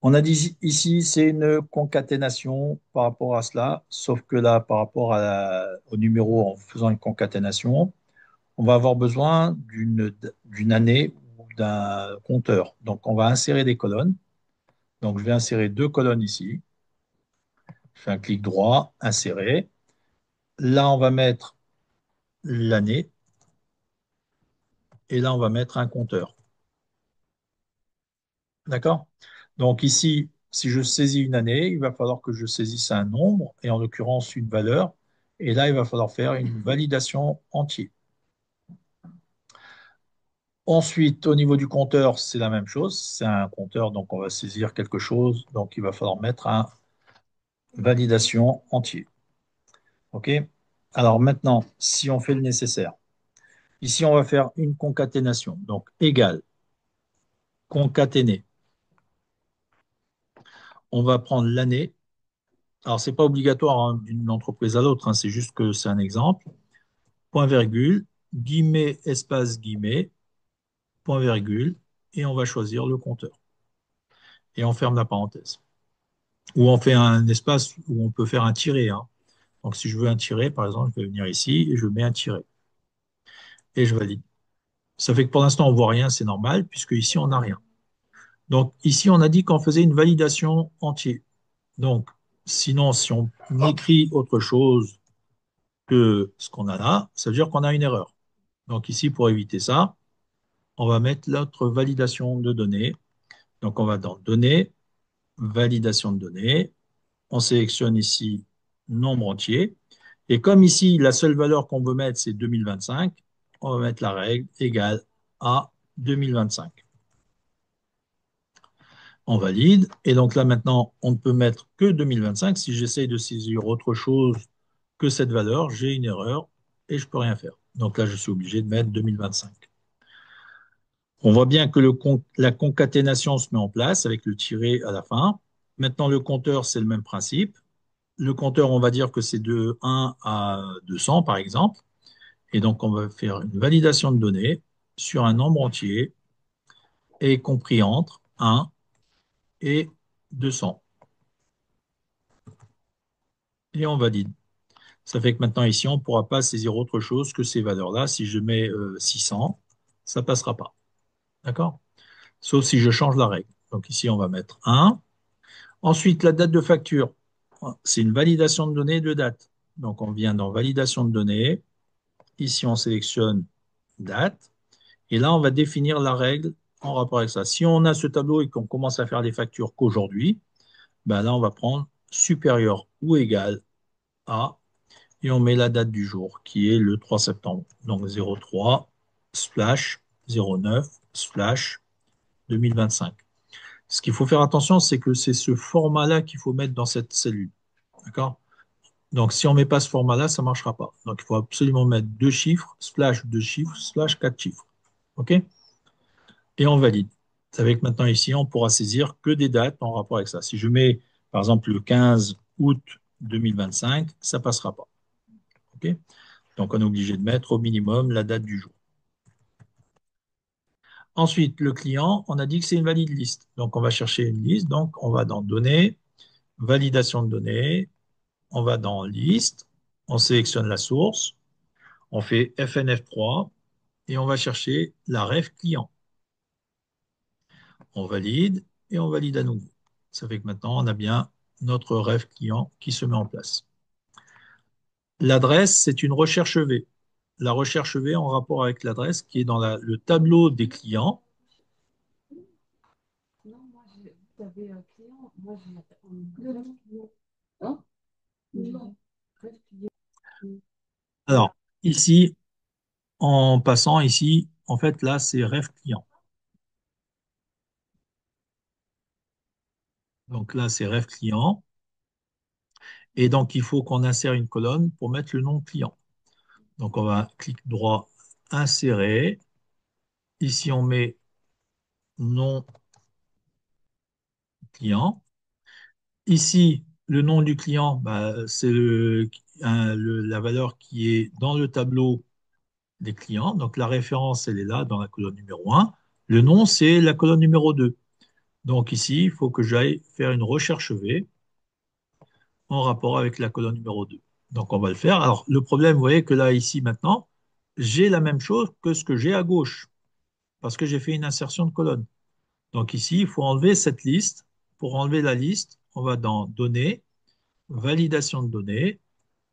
On a dit ici, c'est une concaténation par rapport à cela, sauf que là, par rapport au numéro en faisant une concaténation, on va avoir besoin d'une année ou d'un compteur. Donc, on va insérer des colonnes. Donc, je vais insérer deux colonnes ici. Je fais un clic droit, insérer. Là, on va mettre l'année et là, on va mettre un compteur. D'accord? Donc, ici, si je saisis une année, il va falloir que je saisisse un nombre et en l'occurrence une valeur. Et là, il va falloir faire une validation entière. Ensuite, au niveau du compteur, c'est la même chose. C'est un compteur, donc on va saisir quelque chose. Donc, il va falloir mettre un validation entier. OK? Alors maintenant, si on fait le nécessaire, ici, on va faire une concaténation. Donc, égal, concaténer. On va prendre l'année. Alors, c'est pas obligatoire hein, d'une entreprise à l'autre, hein, c'est juste que c'est un exemple. Point virgule, guillemets, espace, guillemets, point virgule, et on va choisir le compteur. Et on ferme la parenthèse. Ou on fait un espace où on peut faire un tiret, hein. Donc, si je veux un tiret, par exemple, je vais venir ici et je mets un tiret. Et je valide. Ça fait que pour l'instant, on ne voit rien, c'est normal, puisque ici, on n'a rien. Donc, ici, on a dit qu'on faisait une validation entière. Donc, sinon, si on écrit autre chose que ce qu'on a là, ça veut dire qu'on a une erreur. Donc, ici, pour éviter ça, on va mettre l'autre validation de données. Donc, on va dans Données, validation de données. On sélectionne ici nombre entier. Et comme ici, la seule valeur qu'on veut mettre, c'est 2025, on va mettre la règle égale à 2025. On valide. Et donc là, maintenant, on ne peut mettre que 2025. Si j'essaye de saisir autre chose que cette valeur, j'ai une erreur et je ne peux rien faire. Donc là, je suis obligé de mettre 2025. On voit bien que la concaténation se met en place avec le tiret à la fin. Maintenant, le compteur, c'est le même principe. Le compteur, on va dire que c'est de 1 à 200, par exemple. Et donc, on va faire une validation de données sur un nombre entier et compris entre 1 et 200. Et on valide. Ça fait que maintenant, ici, on ne pourra pas saisir autre chose que ces valeurs-là. Si je mets 600, ça ne passera pas. D'accord? Sauf si je change la règle. Donc ici, on va mettre 1. Ensuite, la date de facture. C'est une validation de données de date. Donc, on vient dans validation de données. Ici, on sélectionne date. Et là, on va définir la règle en rapport avec ça. Si on a ce tableau et qu'on commence à faire des factures qu'aujourd'hui, ben là, on va prendre supérieur ou égal à, et on met la date du jour, qui est le 3 septembre. Donc 03 slash 09 slash 2025. Ce qu'il faut faire attention, c'est que c'est ce format-là qu'il faut mettre dans cette cellule. D'accord? Donc, si on ne met pas ce format-là, ça ne marchera pas. Donc, il faut absolument mettre deux chiffres, slash quatre chiffres. OK? Et on valide. Ça veut dire que maintenant, ici, on pourra saisir que des dates en rapport avec ça. Si je mets, par exemple, le 15 août 2025, ça ne passera pas. OK? Donc, on est obligé de mettre au minimum la date du jour. Ensuite, le client, on a dit que c'est une valide liste. Donc, on va chercher une liste. Donc, on va dans Données, Validation de données, on va dans Liste, on sélectionne la source, on fait FNF3 et on va chercher la ref client. On valide et on valide à nouveau. Ça fait que maintenant, on a bien notre ref client qui se met en place. L'adresse, c'est une recherche V. La recherche V en rapport avec l'adresse qui est dans le tableau des clients. Non, moi, j'avais un client. Moi, j'ai un rêve client. Hein? Non. Rêve client. Alors, ici, en passant ici, en fait, là, c'est ref client. Donc là, c'est ref client. Et donc, il faut qu'on insère une colonne pour mettre le nom client. Donc, on va clic droit, insérer. Ici, on met nom client. Ici, le nom du client, bah, c'est la valeur qui est dans le tableau des clients. Donc, la référence, elle est là dans la colonne numéro 1. Le nom, c'est la colonne numéro 2. Donc ici, il faut que j'aille faire une recherche V en rapport avec la colonne numéro 2. Donc on va le faire. Alors le problème, vous voyez que là, ici, maintenant, j'ai la même chose que ce que j'ai à gauche, parce que j'ai fait une insertion de colonne. Donc ici, il faut enlever cette liste. Pour enlever la liste, on va dans Données, Validation de données.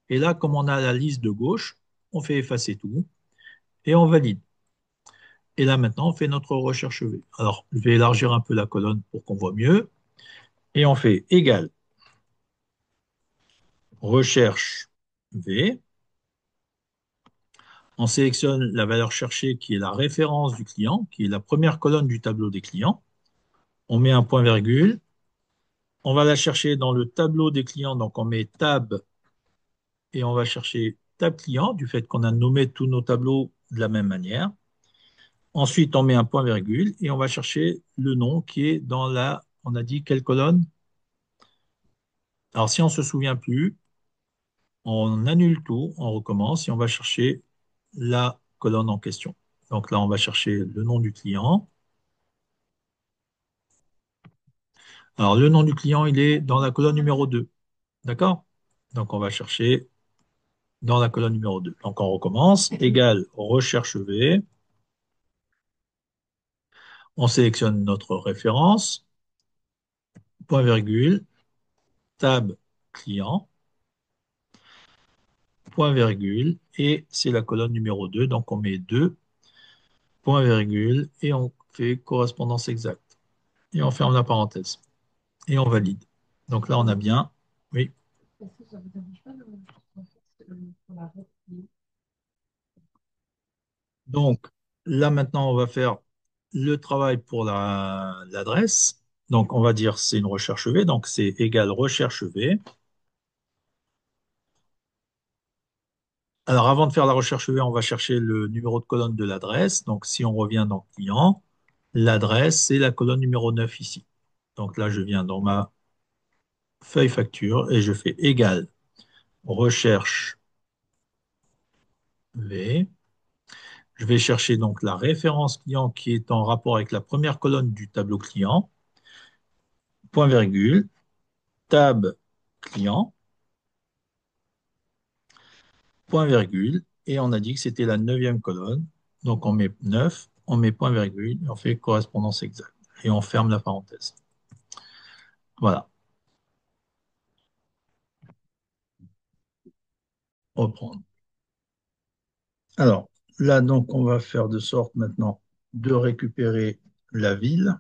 Et là, comme on a la liste de gauche, on fait effacer tout et on valide. Et là, maintenant, on fait notre recherche V. Alors, je vais élargir un peu la colonne pour qu'on voit mieux. Et on fait égal recherche V. On sélectionne la valeur cherchée qui est la référence du client, qui est la première colonne du tableau des clients. On met un point virgule. On va la chercher dans le tableau des clients, donc on met tab et on va chercher tab client du fait qu'on a nommé tous nos tableaux de la même manière. Ensuite, on met un point virgule et on va chercher le nom qui est dans la, on a dit quelle colonne? Alors si on ne se souvient plus, on annule tout, on recommence et on va chercher la colonne en question. Donc là, on va chercher le nom du client. Alors le nom du client, il est dans la colonne numéro 2. D'accord? Donc on va chercher dans la colonne numéro 2. Donc on recommence, égal recherche V. On sélectionne notre référence, point virgule, tab client, point virgule, et c'est la colonne numéro 2. Donc on met 2, point virgule, et on fait correspondance exacte. Et on ferme la parenthèse. Et on valide. Donc là, on a bien. Oui. Est-ce que ça vous dérange pas de pour la répéter? Donc là, maintenant, on va faire le travail pour l'adresse. Donc on va dire c'est une recherche V. Donc c'est égal recherche V. Alors avant de faire la recherche V, on va chercher le numéro de colonne de l'adresse. Donc si on revient dans client, l'adresse, c'est la colonne numéro 9 ici. Donc là, je viens dans ma feuille facture et je fais égal recherche V. Je vais chercher donc la référence client qui est en rapport avec la première colonne du tableau client, point virgule, tab client, point virgule, et on a dit que c'était la neuvième colonne. Donc on met 9, on met point virgule, et on fait correspondance exacte. Et on ferme la parenthèse. Voilà, reprendre. Alors là, donc, on va faire de sorte maintenant de récupérer la ville.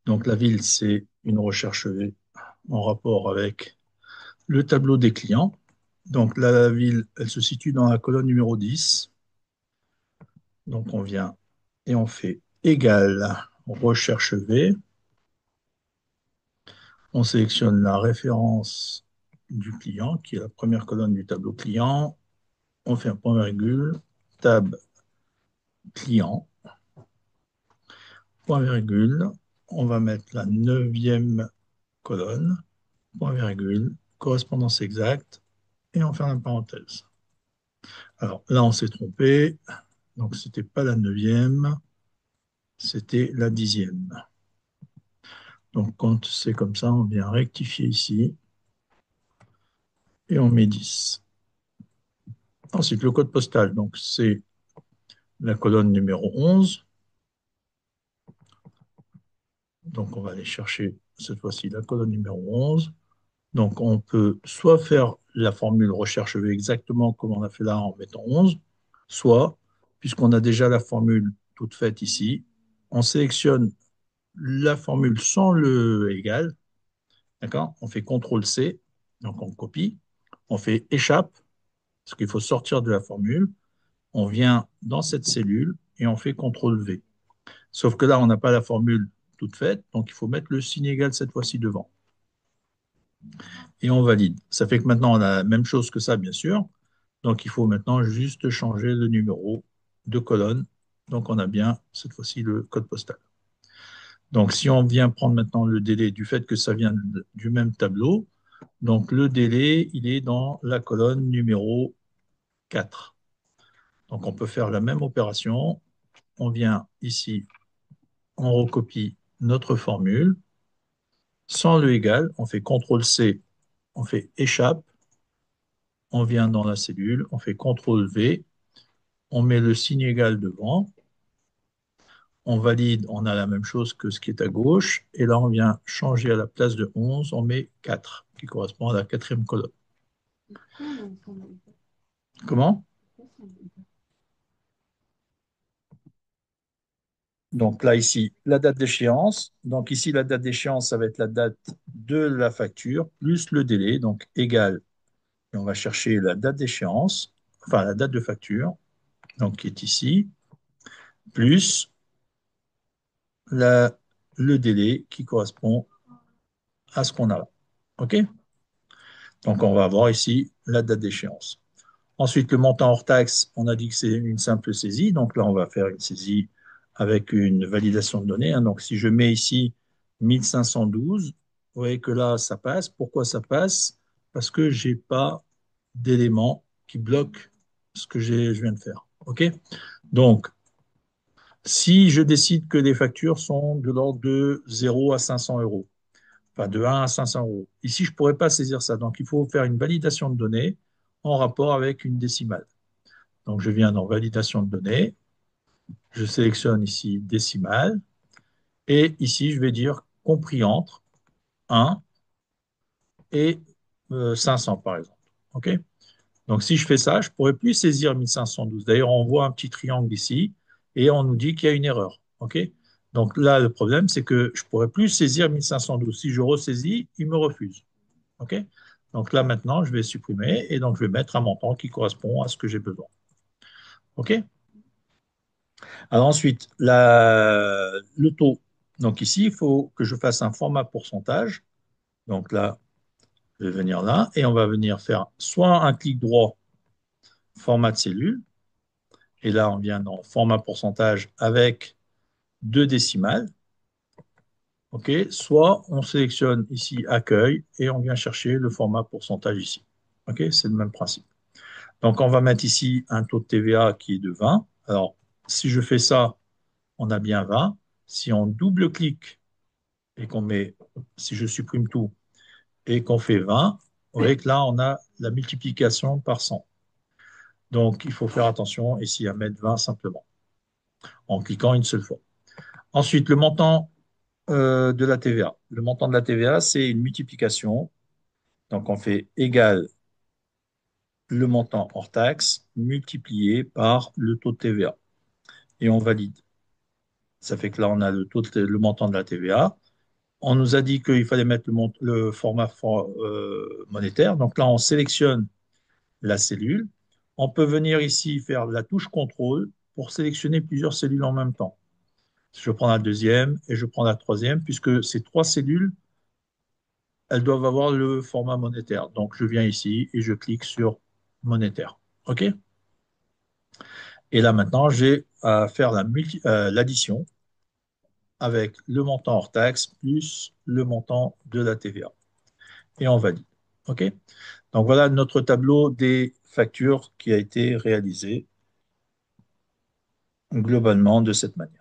Donc la ville, c'est une recherche V en rapport avec le tableau des clients. Donc là, la ville, elle se situe dans la colonne numéro 10. Donc on vient et on fait égal recherche V. On sélectionne la référence du client, qui est la première colonne du tableau client. On fait un point virgule, tab client, point virgule. On va mettre la neuvième colonne, point virgule, correspondance exacte, et on ferme la parenthèse. Alors là, on s'est trompé. Donc, c'était pas la neuvième, c'était la 10e. Donc, quand c'est comme ça, on vient rectifier ici et on met 10. Ensuite, le code postal, donc c'est la colonne numéro 11. Donc, on va aller chercher cette fois-ci la colonne numéro 11. Donc, on peut soit faire la formule recherche V exactement comme on a fait là en mettant 11, soit, puisqu'on a déjà la formule toute faite ici, on sélectionne la formule sans le égal. D'accord? On fait CTRL-C, donc on copie. On fait échappe, parce qu'il faut sortir de la formule. On vient dans cette cellule et on fait CTRL-V. Sauf que là, on n'a pas la formule toute faite, donc il faut mettre le signe égal cette fois-ci devant. Et on valide. Ça fait que maintenant, on a la même chose que ça, bien sûr. Donc il faut maintenant juste changer le numéro de colonne. Donc on a bien, cette fois-ci, le code postal. Donc si on vient prendre maintenant le délai du fait que ça vient du même tableau, donc le délai, il est dans la colonne numéro 4. Donc on peut faire la même opération. On vient ici, on recopie notre formule. Sans le égal, on fait CTRL-C, on fait échappe, on vient dans la cellule, on fait CTRL-V, on met le signe égal devant, on valide, on a la même chose que ce qui est à gauche, et là on vient changer à la place de 11, on met 4, qui correspond à la quatrième colonne. Comment? Donc là, ici, la date d'échéance. Donc ici, la date d'échéance, ça va être la date de la facture plus le délai, donc égal. Et on va chercher la date d'échéance, enfin la date de facture, donc qui est ici, plus la, le délai qui correspond à ce qu'on a là. OK? Donc on va avoir ici la date d'échéance. Ensuite, le montant hors taxe, on a dit que c'est une simple saisie. Donc là, on va faire une saisie avec une validation de données, hein. Donc si je mets ici 1512, vous voyez que là, ça passe. Pourquoi ça passe? Parce que je n'ai pas d'éléments qui bloquent ce que je viens de faire. OK? Donc, si je décide que les factures sont de l'ordre de 0 à 500 euros, enfin de 1 à 500 euros, ici, je ne pourrais pas saisir ça. Donc, il faut faire une validation de données en rapport avec une décimale. Donc, je viens dans validation de données, je sélectionne ici décimale, et ici, je vais dire compris entre 1 et 500, par exemple. OK? Donc, si je fais ça, je ne pourrais plus saisir 1512. D'ailleurs, on voit un petit triangle ici, et on nous dit qu'il y a une erreur. OK? Donc là, le problème, c'est que je ne pourrais plus saisir 1512. Si je ressaisis, il me refuse. OK? Donc là, maintenant, je vais supprimer, et donc je vais mettre un montant qui correspond à ce que j'ai besoin. OK? Alors ensuite, le taux. Donc ici, il faut que je fasse un format pourcentage. Donc là, je vais venir là et on va venir faire soit un clic droit, format de cellule. Et là, on vient dans format pourcentage avec deux décimales. OK. Soit on sélectionne ici accueil et on vient chercher le format pourcentage ici. OK. C'est le même principe. Donc on va mettre ici un taux de TVA qui est de 20. Alors, si je fais ça, on a bien 20. Si on double-clique et qu'on met, si je supprime tout, et qu'on fait 20, vous voyez que là, on a la multiplication par 100. Donc, il faut faire attention ici à mettre 20 simplement, en cliquant une seule fois. Ensuite, le montant de la TVA. Le montant de la TVA, c'est une multiplication. Donc, on fait égal le montant hors taxe multiplié par le taux de TVA. Et on valide. Ça fait que là, on a le montant de la TVA. On nous a dit qu'il fallait mettre le format monétaire. Donc là, on sélectionne la cellule. On peut venir ici faire la touche contrôle pour sélectionner plusieurs cellules en même temps. Je prends la deuxième et je prends la troisième, puisque ces trois cellules, elles doivent avoir le format monétaire. Donc je viens ici et je clique sur monétaire. OK? Et là maintenant, j'ai à faire l'addition avec le montant hors taxe plus le montant de la TVA. Et on valide. OK? Donc voilà notre tableau des factures qui a été réalisé globalement de cette manière.